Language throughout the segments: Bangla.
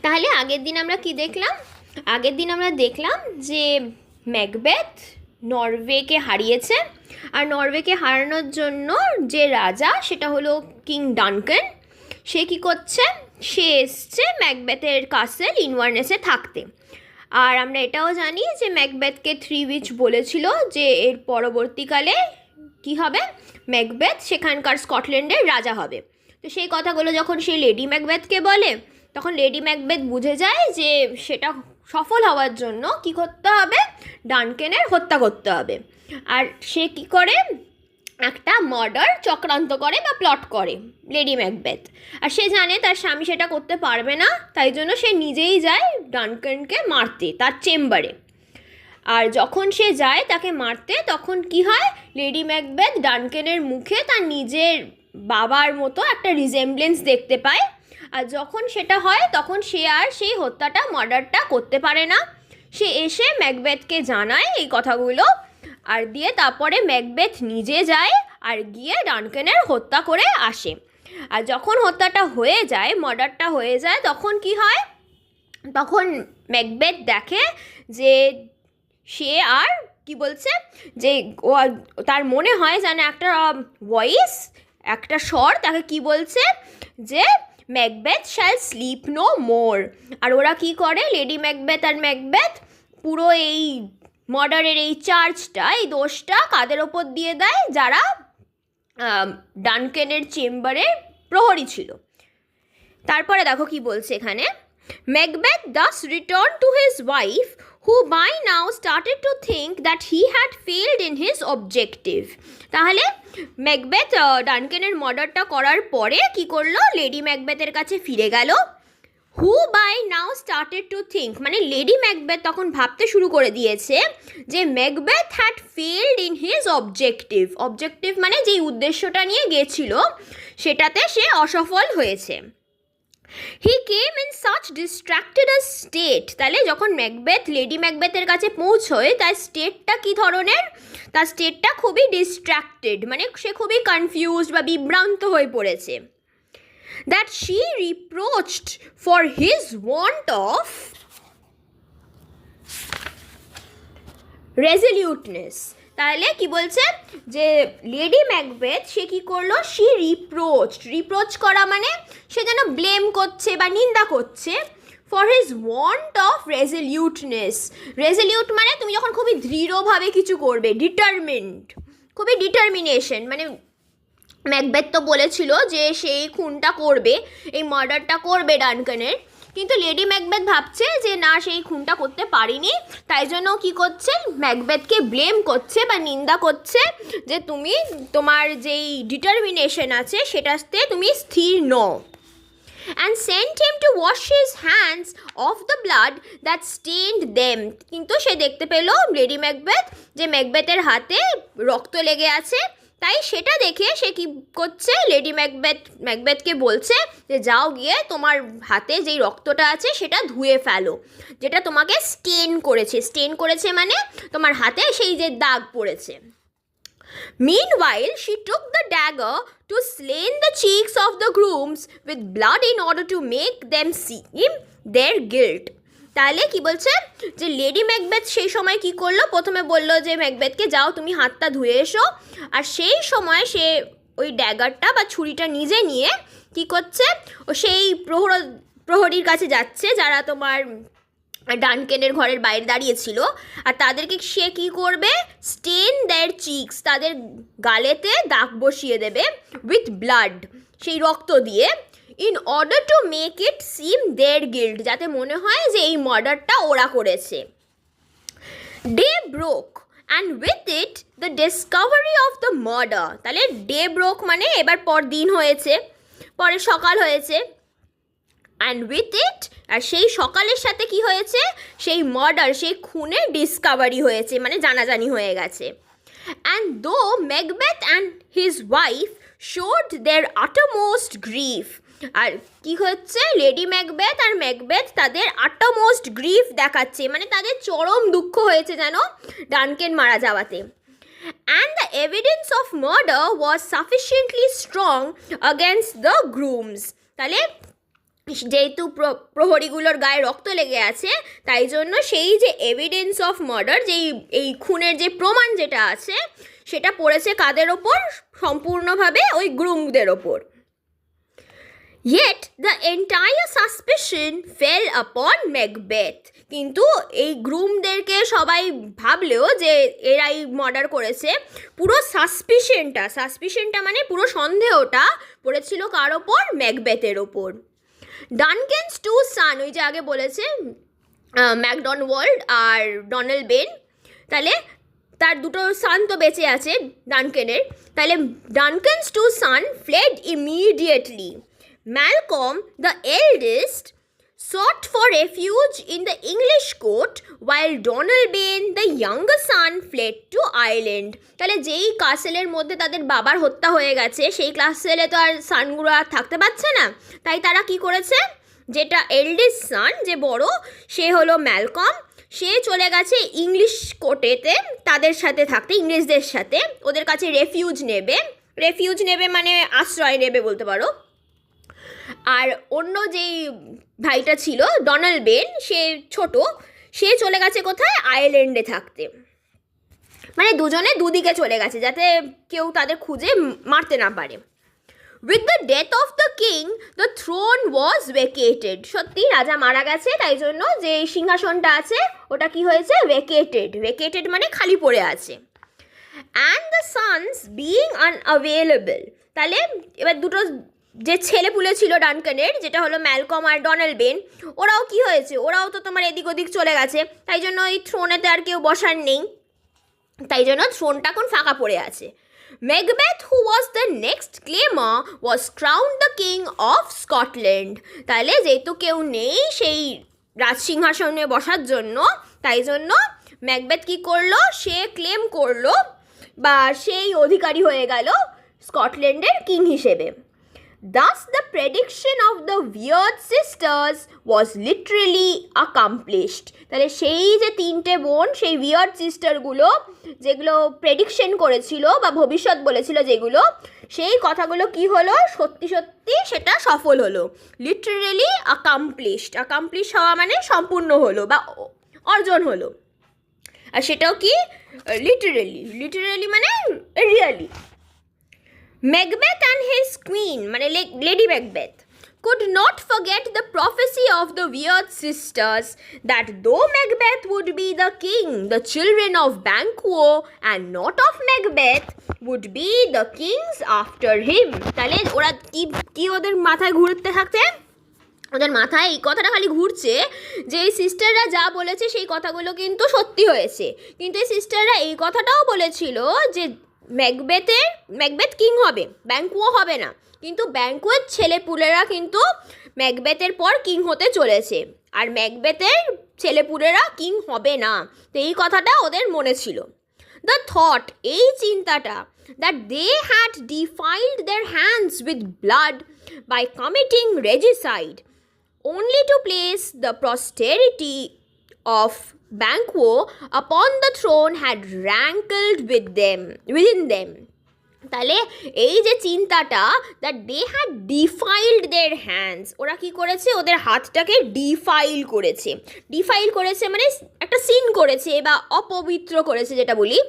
তাহলে আগের দিন আমরা কি দেখলাম? আগের দিন আমরা দেখলাম যে ম্যাকবেথ নরওয়েকে হারিয়েছে, আর নরওয়েকে হারানোর জন্য যে রাজা সেটা হলো কিং ডানকান। সে কি করছে? সে এসছে ম্যাকবেথের কাসেল ইনভারনেসে থাকতে। আর আমরা এটাও জানি যে ম্যাকবেথকে থ্রি উইচ বলেছিল যে এর পরবর্তীকালে কি হবে, ম্যাকবেথ সেখানকার স্কটল্যান্ডের রাজা হবে। তো সেই কথাগুলো যখন সে লেডি ম্যাকবেথকে বলে, তখন লেডি ম্যাকবেথ বুঝে যায় যে সেটা সফল হওয়ার জন্য কি করতে হবে, ডানকেনের হত্যা করতে হবে। আর সে কি করে, একটা মার্ডার চক্রান্ত করে বা প্লট করে লেডি ম্যাকবেথ। আর সে জানে তার স্বামী সেটা করতে পারবে না, তাই জন্য সে নিজেই যায় ডানকানকে মারতে তার চেম্বারে। আর যখন সে যায় তাকে মারতে, তখন কি হয়, লেডি ম্যাকবেথ ডানকানের মুখে তার নিজের বাবার মতো একটা রিজেমব্লেন্স দেখতে পায়। আর যখন সেটা হয় তখন সে আর সেই হত্যাটা, মার্ডারটা করতে পারে না। সে এসে ম্যাকবেথকে জানায় এই কথাগুলো, আর দিয়ে তারপরে ম্যাকবেথ নিজে যায় আর গিয়ে ডানকানের হত্যা করে আসে। আর যখন হত্যাটা হয়ে যায়, মার্ডারটা হয়ে যায়, তখন কি হয়, তখন ম্যাকবেথ দেখে যে সে আর কি বলছে, যে ও তার মনে হয় যেন একটা ভয়েস, একটা স্বর তাকে কি বলছে, যে Macbeth shall sleep no more. আর ওরা কি করে, লেডি ম্যাকবেথ আর ম্যাকবেথ পুরো এই মার্ডারের এই চার্জটা, এই দোষটা কাদের ওপর দিয়ে দেয়, যারা ডানকানের চেম্বারের প্রহরী ছিল। তারপরে দেখো কি বলছে এখানে, Macbeth thus returned to his wife, who by now started to think that he had failed in his objective. তাহলে ম্যাকবেথ ডানকানের মার্ডারটা করার পরে কি করলো, লেডি ম্যাকবেথের কাছে ফিরে গেল। Who by now started to think, মানে লেডি ম্যাকবেথ তখন ভাবতে শুরু করে দিয়েছে যে Macbeth had failed in his objective. Objective মানে যেই উদ্দেশ্যটা নিয়ে গেছিল সেটাতে সে অসফল হয়েছে। He came in such distracted a state. তাহলে যখন ম্যাকবেথ লেডি ম্যাকবেথের কাছে পৌঁছয়, তার স্টেটটা কী ধরনের, তার স্টেটটা খুবই ডিস্ট্র্যাক্টেড, মানে সে খুবই কনফিউজড বা বিভ্রান্ত হয়ে পড়েছে। That she reproached for his want of resoluteness. তাহলে কি বলছে, যে লেডি ম্যাকবেথ সে কি করলো, শি রিপ্রোচ করা মানে সে যেন ব্লেম করছে বা নিন্দা করছে, for his want of resoluteness. Resolute মানে তুমি যখন খুবই দৃঢ়ভাবে কিছু করবে, ডিটারমিন্ড, খুবই ডিটারমিনেশন। মানে ম্যাকবেথ তো বলেছিল যে সেই খুনটা করবে, এই মার্ডারটা করবে ডানকানের, কিন্তু লেডি ম্যাকবেথ ভাবছে যে না, সেই খুনটা করতে পারিনি, তাই জন্য কী করছে, ম্যাকবেথকে ব্লেম করছে বা নিন্দা করছে যে তুমি তোমার যেই ডিটারমিনেশন আছে সেটাতে তুমি স্থির নও। And sent him to wash his hands of the blood that stained them. কিন্তু সে দেখতে পেল লেডি ম্যাকবেথ যে ম্যাকবেথের হাতে রক্ত লেগে আছে, তাই সেটা দেখে সে কী করছে, লেডি ম্যাকবেথকে বলছে যে যাও গিয়ে তোমার হাতে যেই রক্তটা আছে সেটা ধুয়ে ফেলো, যেটা তোমাকে স্টেন করেছে মানে তোমার হাতে সেই যে দাগ পড়েছে। Meanwhile, she took the dagger to stain the cheeks of the grooms with blood in order to make them see their guilt. তাহলে কি বলছে, যে লেডি ম্যাকবেথ সেই সময় কি করলো, প্রথমে বললো যে ম্যাকবেথকে যাও তুমি হাতটা ধুয়ে এসো, আর সেই সময় সে ওই ড্যাগারটা বা ছুরিটা নিজে নিয়ে কি করছে, ও সেই প্রহরীর কাছে যাচ্ছে যারা তোমার ডানকেনের ঘরের বাইরে দাঁড়িয়েছিল, আর তাদেরকে সে কী করবে, স্টেন দেয়ার চিকস, তাদের গালেতে দাগ বসিয়ে দেবে, উইথ ব্লাড, সেই রক্ত দিয়ে, in order to make it seem their guilt, যাতে মনে হয় যে এই মার্ডারটা ওরা করেছে। Day broke and with it the discovery of the murder. তাহলে ডে ব্রোক মানে এবার পর দিন হয়েছে, পরে সকাল হয়েছে, অ্যান্ড উইথ ইট, আর সেই সকালের সাথে কি হয়েছে, সেই মার্ডার, সেই খুনের ডিসকভারি হয়েছে, মানে জানাজানি হয়ে গেছে। And though Macbeth and his wife showed their uttermost grief. আর কি হচ্ছে, লেডি ম্যাকবেথ আর ম্যাকবেথ তাদের আটারমোস্ট গ্রিফ দেখাচ্ছে, মানে তাদের চরম দুঃখ হয়েছে যেন ডানকেন মারা যাওয়াতে। And the evidence of murder was sufficiently strong against the grooms. তাহলে যেহেতু প্রহরীগুলোর গায়ে রক্ত লেগে আছে, তাই জন্য সেই যে এভিডেন্স অফ মার্ডার, যেই এই খুনের যে প্রমাণ যেটা আছে, সেটা পড়েছে কাদের ওপর? সম্পূর্ণভাবে ওই গ্রুমদের ওপর। Yet the entire suspicion fell upon Macbeth. কিন্তু এই গ্রুমদেরকে সবাই ভাবলেও যে এরাই মার্ডার করেছে, পুরো সাসপিশনটা মানে পুরো সন্দেহটা পড়েছিল কার ওপর? ম্যাকবেথের ওপর। ডানকেনস টু সান, ওই যে আগে বলেছে ম্যাকডনওয়াল্ড আর ডনাল্ড বেন, তাহলে তার দুটো সান তো বেঁচে আছে ডানকেনের, তাহলে Duncan's two son fled immediately. Malcolm, the eldest, sought for refuge in the English court, while Donald Bain, the younger son, fled to Ireland. তাহলে যেই কাসেলের মধ্যে তাদের বাবার হত্যা হয়ে গেছে, সেই কাসেলে তো আর সানগুলো আর থাকতে পারছে না, তাই তারা কি করেছে, যেটা এল্ডেস্ট সান যে বড়, সে হলো ম্যালকম, সে চলে গেছে ইংলিশ কোর্টেতে তাদের সাথে থাকতে, ইংরেজদের সাথে, ওদের কাছে রেফিউজ নেবে মানে আশ্রয় নেবে বলতে পারো। আর অন্য যেই ভাইটা ছিল ডনাল্ড বেন, সে ছোট, সে চলে গেছে কোথায়? আয়ারল্যান্ডে থাকতে। মানে দুজনে দুদিকে চলে গেছে যাতে কেউ তাদের খুঁজে মারতে না পারে। With the death of the king the throne was vacated. সত্যি রাজা মারা গেছে, তাই জন্য যে সিংহাসনটা আছে ওটা কি হয়েছে? ভ্যাকেটেড মানে খালি পড়ে আছে। And the sons being unavailable, তাহলে এবার দুটো যে ছেলেপুলে ছিল ডানকানের, যেটা হলো ম্যালকম আর ডনাল্ড বেন, ওরাও কি হয়েছে? ওরাও তো তোমার এদিক ওদিক চলে গেছে, তাই জন্য ওই থ্রোনেতে আর কেউ বসার নেই, তাই জন্য থ্রোনটা এখন ফাঁকা পড়ে আছে। Macbeth, who was the next claimer, was crowned the king of Scotland. তাহলে যেহেতু কেউ নেই সেই রাজসিংহাসনে বসার জন্য, তাই জন্য ম্যাকবেথ কী করলো? সে ক্লেম করলো বা সেই অধিকারী হয়ে গেল স্কটল্যান্ডের কিং হিসেবে। Thus the prediction of the Weird sisters was literally accomplished. তাহলে সেই যে তিনটে বোন, সেই উইয়ার্ড সিস্টারগুলো যেগুলো প্রেডিকশন করেছিল বা ভবিষ্যৎ বলেছিল যেগুলো, সেই কথাগুলো কি হলো? সত্যি সেটা সফল হলো। লিটারেলি অ্যাকামপ্লিশ হওয়া মানে সম্পূর্ণ হলো বা অর্জন হলো। আর সেটাও কি? লিটারেলি মানে really. Macbeth and his queen, মানে Lady Macbeth, could not forget the prophecy of the Weird sisters that though Macbeth would be the king, the children of Banquo and not of Macbeth would be the kings after him. তাহলে ওরা কি ওদের মাথায় ঘুরতে থাকছে? ওদের মাথায় এই কথাটা খালি ঘুরছে যে এই সিস্টাররা যা বলেছে সেই কথাগুলো কিন্তু সত্যি হয়েছে, কিন্তু এই সিস্টাররা এই কথাটাও বলেছিল যে ম্যাকবেথ কিং হবে, ব্যাঙ্কুও হবে না, কিন্তু ব্যাঙ্কুয়ের ছেলেপুলেরা কিন্তু ম্যাকবেথের পর কিং হতে চলেছে, আর ম্যাকবেথের ছেলেপুলেরা কিং হবে না। তো এই কথাটা ওদের মনে ছিল। দ্য থট, এই চিন্তাটা, that they had defiled their hands with blood by committing regicide only to place the posterity of Banquo upon the throne had rankled within them. তাহলে এই যে চিন্তাটা, that they had defiled their hands, ওরা কি করেছে? ওদের হাতটাকে ডিফাইল করেছে মানে একটা সিন করেছে বা অপবিত্র করেছে যেটা বলি।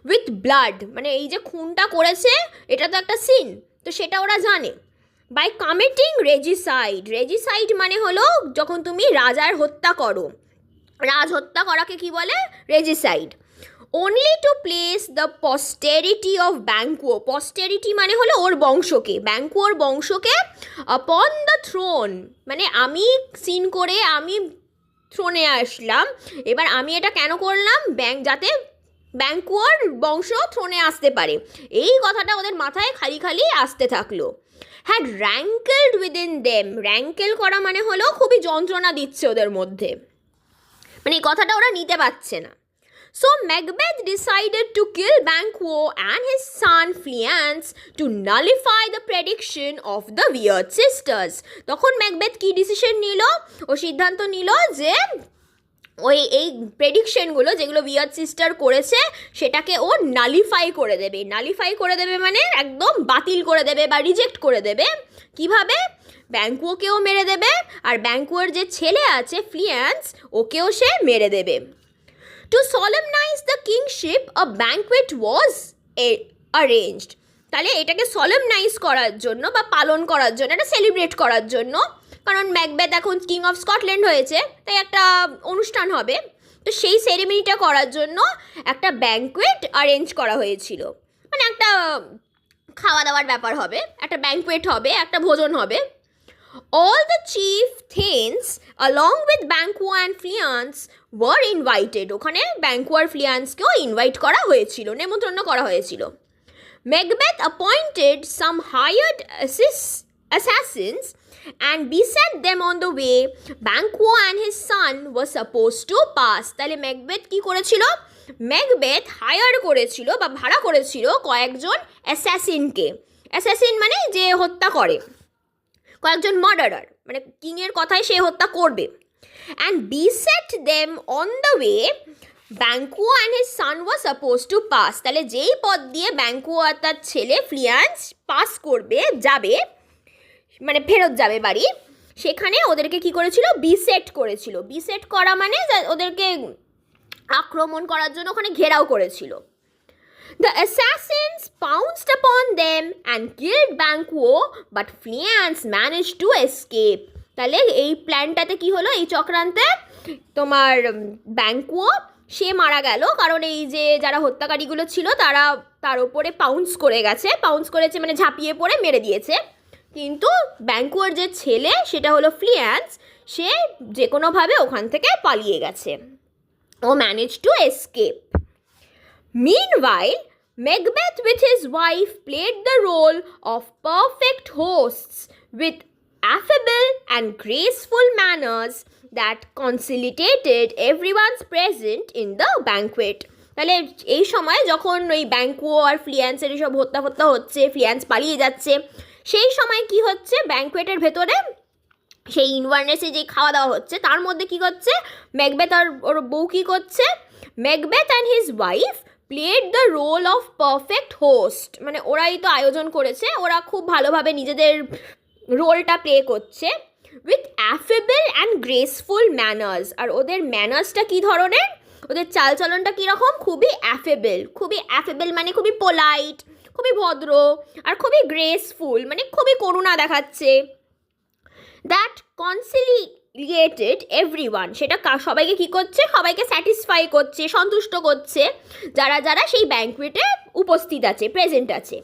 উইথ ব্লাড মানে এই যে খুনটা করেছে এটা তো একটা সিন, তো সেটা ওরা জানে। বাই কমিটিং রেজিসাইড মানে হলো যখন তুমি রাজার হত্যা করো, হত্যা করাকে কি বলে? Regicide. Only to place the posterity of Banquo, posterity মানে হলো ওর বংশকে, ব্যাঙ্কুয়োর বংশকে, আপন দ্য থ্রোন মানে আমি সিন করে আমি থ্রোনে আসলাম, এবার আমি এটা কেন করলাম? যাতে ব্যাঙ্কুয়োর বংশ থ্রোনে আসতে পারে, এই কথাটা ওদের মাথায় খালি আসতে থাকলো। হ্যাড র্যাঙ্কেলড উইদিন দেম, র্যাঙ্কেল করা মানে হলো খুবই যন্ত্রণা দিচ্ছে ওদের মধ্যে, মানে এই কথাটা ওরা নিতে পারছে না। So Macbeth decided to kill Banquo and his son Fleance to nullify the prediction of the weird sisters. তখন ম্যাকবেথ কি ডিসিশন নিল? ও সিদ্ধান্ত নিল যে এই প্রেডিকশনগুলো যেগুলো উইয়ার্ড সিস্টার করেছে সেটাকে ও নালিফাই করে দেবে। নালিফাই করে দেবে মানে একদম বাতিল করে দেবে বা রিজেক্ট করে দেবে। কিভাবে? ব্যাংকুয়োকেও মেরে দেবে, আর ব্যাংকুয়োর যে ছেলে আছে ফ্লিয়ান্স, ওকেও সে মেরে দেবে। To solemnize the kingship, a banquet was arranged. তাহলে এটাকে সলেমনাইজ করার জন্য বা পালন করার জন্য, এটা সেলিব্রেট করার জন্য, কারণ ম্যাকবেথ এখন কিং অফ স্কটল্যান্ড হয়েছে, তাই একটা অনুষ্ঠান হবে, তো সেই সেরিমনিটা করার জন্য একটা ব্যাংকুয়েট অ্যারেঞ্জ করা হয়েছিল। মানে একটা খাওয়া দাওয়ার ব্যাপার হবে, একটা ব্যাংকুয়েট হবে, একটা ভোজন হবে। All the chief thanes along with Banquo and Fleance were invited. ওখানে ব্যাংকো আর ফ্লিয়ান্সকেও ইনভাইট করা হয়েছিল, নেমন্ত্রণ করা হয়েছিল। Macbeth appointed some hired assassins and beset them on the way Banquo and his son were supposed to pass. তাহলে ম্যাকবেথ কি করেছিল? ম্যাকবেথ হায়ার করেছিল বা ভাড়া করেছিল কয়েকজন অ্যাসাসিনকে। অ্যাসাসিন মানে যে হত্যা করে, কয়েকজন মার্ডারার, মানে কিংয়ের কথায় সে হত্যা করবে। And beset them on the way Banquo and his San was suppose two pass. তাহলে যেই পথ দিয়ে ব্যাংকো আর তার ছেলে ফ্লিয়ান্স পাস করবে, যাবে, মানে ফেরত যাবে বাড়ি, সেখানে ওদেরকে কি করেছিল? বিসেট করেছিল। বিসেট করা মানে ওদেরকে আক্রমণ করার জন্য ওখানে ঘেরাও করেছিল। The assassins pounced upon them and killed Banquo, but Fleance managed to escape. তাহলে এই প্ল্যানটাতে কি হলো? এই চক্রান্তে তোমার ব্যাংকো সে মারা গেল, কারণ এই যে যারা হত্যাকারীগুলো ছিল তারা তার ওপরে পাউন্স করে গেছে। পাউন্স করেছে মানে ঝাঁপিয়ে পড়ে মেরে দিয়েছে। কিন্তু ব্যাংকোর যে ছেলে সেটা হলো ফ্লিয়ান্স, সে যে কোনোভাবে ওখান থেকে পালিয়ে গেছে। ও manage to escape. Meanwhile, Macbeth with his wife played the role of perfect hosts with affable and graceful manners that conciliated everyone's present in the banquet. তাহলে এই সময় যখন ওই ব্যাংকো আর ফ্লিয়ান্সের এইসব হত্যা হচ্ছে, ফ্লিয়ান্স পালিয়ে যাচ্ছে, সেই সময় কি হচ্ছে? ব্যাংকুয়েটের ভেতরে সেই ইনভার্নেসে যে খাওয়া দাওয়া হচ্ছে তার মধ্যে কি করছে? ম্যাকবেথ আর ওর বউ কি করছে? Macbeth and his wife played the role of perfect host. মানে ওরাই তো আয়োজন করেছে, ওরা খুব ভালোভাবে নিজেদের রোলটা প্লে করছে। With affable and graceful manners. আর ওদের ম্যানার্সটা কী ধরনের? ওদের চালচলনটা কীরকম? খুবই অ্যাফেবল। খুবই অ্যাফেবল মানে খুবই পোলাইট, খুবই ভদ্র, আর খুবই গ্রেসফুল মানে খুবই করুণা দেখাচ্ছে। That conciliated everyone. সেটা সবাইকে কী করছে? সবাইকে স্যাটিসফাই করছে, সন্তুষ্ট করছে, যারা যারা সেই ব্যাংকুয়েটে উপস্থিত আছে, প্রেজেন্ট আছে।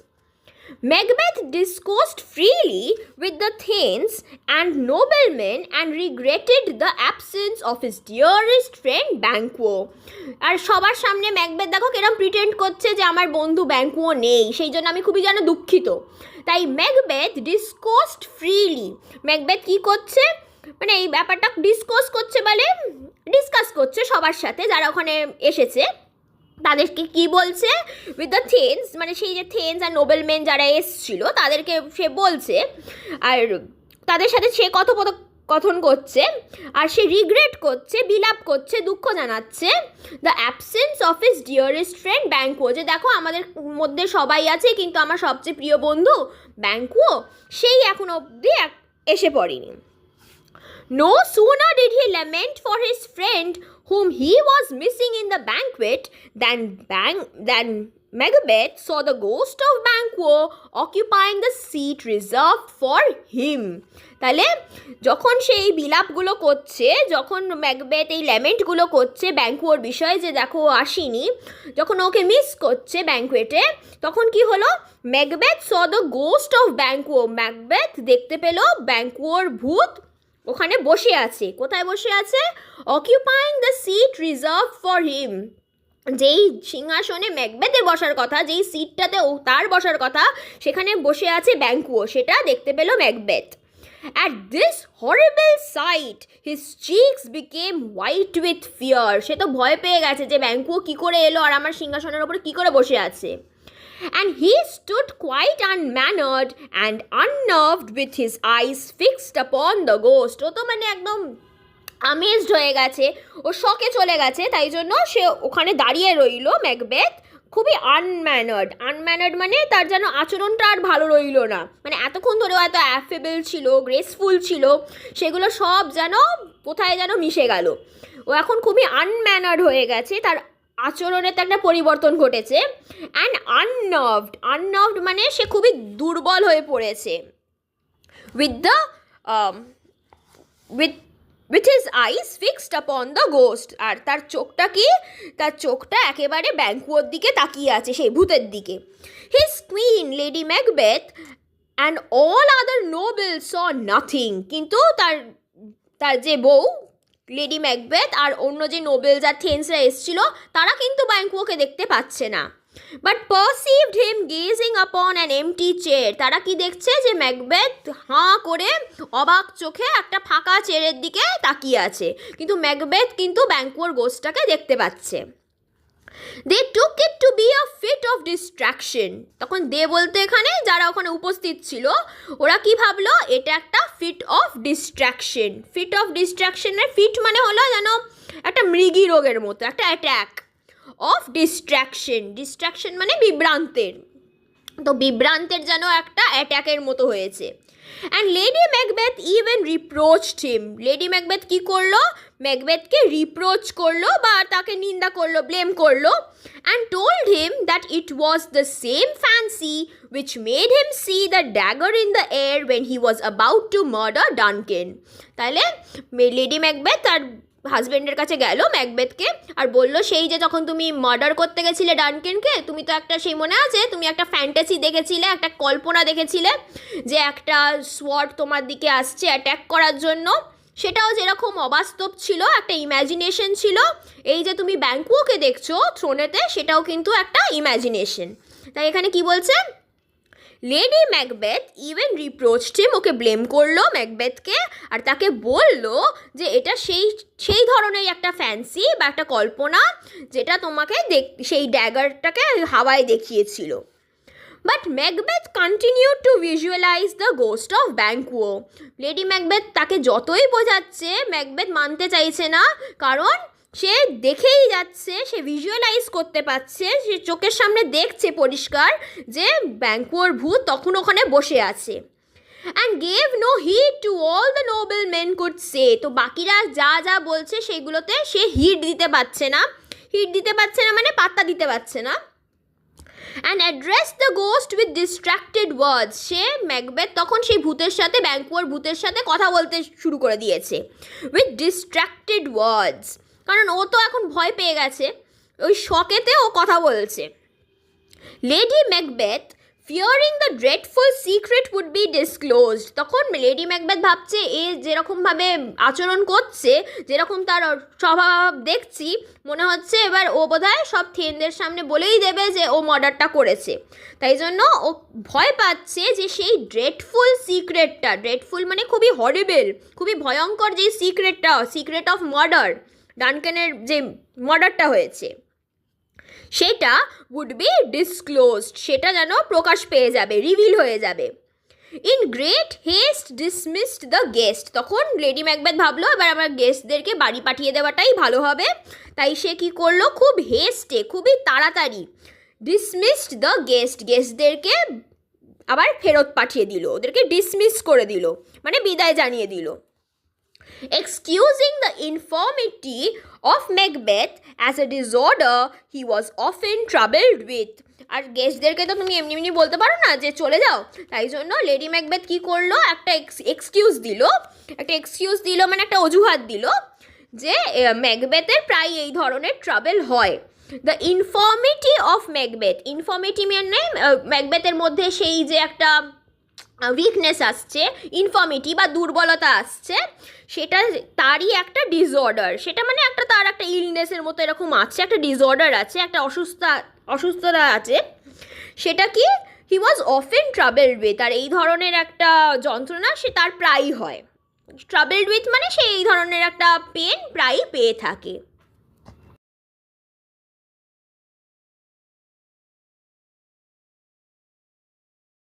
Macbeth discoursed freely with the thanes and noblemen and regretted the absence of his dearest friend Banquo. আর সবার সামনে ম্যাকবেথ দেখো কিরম প্রিটেন্ড করছে যে আমার বন্ধু ব্যাংকুও নেই, সেই জন্য আমি খুবই যেন দুঃখিত। তাই ম্যাকবেথ ডিসকোর্সড ফ্রিলি। ম্যাকবেথ কী করছে? মানে এই ব্যাপারটা ডিসকোর্স করছে, বলে ডিসকাস করছে সবার সাথে যারা ওখানে এসেছে, তাদেরকে কি বলছে? উইথ দ্য থেন্স, মানে সেই যে থেন্স আর নোবেলমেন যারা এসছিল তাদেরকে সে বলছে, আর তাদের সাথে সে কথোপকথন করছে, আর সে রিগ্রেট করছে, বিলাপ করছে, দুঃখ জানাচ্ছে the absence of his dearest friend Banquo. যে দেখো আমাদের মধ্যে সবাই আছে কিন্তু আমার সবচেয়ে প্রিয় বন্ধু ব্যাংকো সেই এখনো অবধি এসে পড়েনি। No sooner did he lament for his friend whom he was missing in the banquet than Macbeth saw the ghost of Banquo occupying the seat reserved for him. তাহলে যখন সেই বিলাপগুলো করছে, যখন ম্যাকবেথ এই ল্যামেন্টগুলো করছে ব্যাংকুয়োর বিষয়ে যে দেখো আসেনি, যখন ওকে মিস করছে ব্যাংকুয়েটে, তখন কি হলো? Macbeth saw the ghost of Banquo. Macbeth দেখতে পেল ব্যাংকুয়োর ভূত ওখানে বসে আছে। কোথায় বসে আছে? Occupying the seat reserve for him. যেই সিংহাসনে ম্যাকবেথের বসার কথা, যেই সিটটাতে তার বসার কথা, সেখানে বসে আছে ব্যাংকুয়ো, সেটা দেখতে পেল Macbeth. At this horrible sight, his cheeks became white with fear. সে তো ভয় পেয়ে গেছে যে ব্যাংকুয়ো কী করে এলো আর আমার সিংহাসনের ওপরে কী করে বসে আছে। And he stood quite unmannered and unnerved with his eyes fixed upon the ghost. ও তো মানে একদম আমেজড হয়ে গেছে, ও শকে চলে গেছে, তাই জন্য সে ওখানে দাঁড়িয়ে রইল ম্যাকবেথ, খুবই আনম্যানার্ড মানে তার যেন আচরণটা আর ভালো রইল না, মানে এতক্ষণ ধরে এত অ্যাফেবল ছিল, গ্রেসফুল ছিল, সেগুলো সব যেন কোথায় যেন মিশে গেল। ও এখন খুবই আনম্যানার্ড হয়ে গেছে, তার আচরণের তো একটা পরিবর্তন ঘটেছে। অ্যান্ড আননার্ভড মানে সে খুবই দুর্বল হয়ে পড়েছে। With his eyes fixed upon the ghost, আর তার চোখটা একেবারে ব্যাঙ্কুয়োর দিকে তাকিয়ে আছে, সেই ভূতের দিকে। His queen lady Macbeth and all other novels saw nothing, কিন্তু তার যে বউ লেডি ম্যাকবেথ আর অন্য যে নোবেলস আর থেন্সরা এসেছিল তারা কিন্তু ব্যাঙ্কুয়োকে দেখতে পাচ্ছে না। বাট পারসিভড হিম গেজিং আপন অ্যান এমটি চেয়ার, তারা কি দেখছে যে ম্যাকবেথ হাঁ করে অবাক চোখে একটা ফাঁকা চেয়ারের দিকে তাকিয়ে আছে, কিন্তু ম্যাকবেথ কিন্তু ব্যাঙ্কুয়োর গোস্টটাকে দেখতে পাচ্ছে। They took it to be a fit of distraction, তখন দে বলতে এখানে যারা ওখানে উপস্থিত ছিল ওরা কি ভাবলো, এটা একটা ফিট অফ ডিস্ট্র্যাকশনের ফিট মানে হলো যেন একটা মৃগী রোগের মতো, একটা অ্যাট্যাক অফ ডিস্ট্র্যাকশন মানে বিভ্রান্তের, তো বিভ্রান্তের যেন একটা অ্যাট্যাকের মতো হয়েছে। And lady Macbeth even reproached him, lady Macbeth কী করলো, ম্যাকবেথকে রিপ্রোচ করলো বা তাকে নিন্দা করলো, ব্লেম করলো। And told him that it was the same fancy which made him see the dagger in the air when he was about to murder Duncan. তাহলে লেডি ম্যাকবেথ তার হাজব্যান্ডের কাছে গেল ম্যাকবেথকে আর বলল, সেই যে যখন তুমি মার্ডার করতে গেছিলে ডানকেনকে, তুমি তো একটা, সেই মনে আছে তুমি একটা ফ্যান্টাসি দেখেছিলে, একটা কল্পনা দেখেছিলে যে একটা সোয়ার্ড তোমার দিকে আসছে অ্যাট্যাক করার জন্য, সেটাও যেরকম অবাস্তব ছিল, একটা ইম্যাজিনেশন ছিল, এই যে তুমি ব্যাঙ্কুয়োকে দেখছো থ্রোনেতে, সেটাও কিন্তু একটা ইম্যাজিনেশন। তাই এখানে কি বলছে, লেডি ম্যাকবেথ ইভেন রিপ্রোচড হিম, ওকে ব্লেম করলো ম্যাকবেথকে, আর তাকে বললো যে এটা সেই ধরনের একটা ফ্যান্সি বা একটা কল্পনা যেটা তোমাকে সেই ড্যাগারটাকে হাওয়ায় দেখিয়েছিল। But Macbeth continued to visualise the ghost of Banquo, lady Macbeth তাকে যতই বোঝাচ্ছে ম্যাকবেথ মানতে চাইছে না, কারণ সে দেখেই যাচ্ছে, সে ভিজুয়ালাইজ করতে পারছে, সে চোখের সামনে দেখছে পরিষ্কার যে ব্যাঙ্কুয়োর ভূত তখন ওখানে বসে আছে। And gave no heed to all the noblemen could say, তো বাকিরা যা যা বলছে সেগুলোতে সে হিড দিতে পারছে না মানে পাত্তা দিতে পারছে না। And address the ghost with distracted words, say Macbeth তখন সেই ভূতের সাথে, ব্যাঙ্কুয়োর ভূতের সাথে কথা বলতে শুরু করে দিয়েছে উইথ ডিস্ট্র্যাক্টেড ওয়ার্ডস, কারণ ও তো এখন ভয় পেয়ে গেছে, ওই শকেতে ও কথা বলছে। Lady Macbeth fearing the dreadful secret would be disclosed, তখন লেডি ম্যাকবেথ ভাবছে এ যেরকমভাবে আচরণ করছে, যেরকম তার স্বভাব দেখছি, মনে হচ্ছে এবার ও বোধহয় সব থেনদের সামনে বলেই দেবে যে ও মার্ডারটা করেছে, তাই জন্য ও ভয় পাচ্ছে যে সেই সিক্রেটটা, ড্রেডফুল মানে খুবই হরিবেল, খুবই ভয়ঙ্কর, যে সিক্রেট অফ মার্ডার, ডানকেনের যে মার্ডারটা হয়েছে সেটা উড বি ডিসক্লোজড, সেটা যেন প্রকাশ পেয়ে যাবে, রিভিল হয়ে যাবে। In great heist dismissed the guest, তখন লেডি ম্যাকবেথ ভাবলো এবার আমার গেস্টদেরকে বাড়ি পাঠিয়ে দেওয়াটাই ভালো হবে, তাই সে কি করলো, খুব হেস্টে, খুবই তাড়াতাড়ি ডিসমিসড দ্য গেস্টদেরকে আবার ফেরত পাঠিয়ে দিল, ওদেরকে ডিসমিস করে দিল, মানে বিদায় জানিয়ে দিল। Excusing the infirmity of Macbeth as a disorder he was often troubled with, আর গেস্টদেরকে তো তুমি এমনি এমনি বলতে পারো না যে চলে যাও, তাই জন্য লেডি ম্যাকবেথ কী করলো, একটা এক্সকিউজ দিল মানে একটা অজুহাত দিল যে ম্যাকবেথের প্রায় এই ধরনের ট্রাবেল হয়। দ্য ইনফর্মিটি অফ ম্যাকবেথ, ইনফর্মিটি মানে ম্যাকবেথের মধ্যে সেই যে একটা উইকনেস আসছে, ইনফর্মিটি বা দুর্বলতা আসছে, সেটা তারই একটা ডিসঅর্ডার, সেটা মানে একটা তার একটা ইলনেসের মতো এরকম আছে, একটা ডিসঅর্ডার আছে, একটা অসুস্থতা আছে, সেটা কি হি ওয়াজ অফেন ট্রাবেলড উইথ, আর এই ধরনের একটা যন্ত্রণা সে তার প্রায়ই হয়, ট্রাবেলড উইথ মানে সে এই ধরনের একটা পেন প্রায়ই পেয়ে থাকে।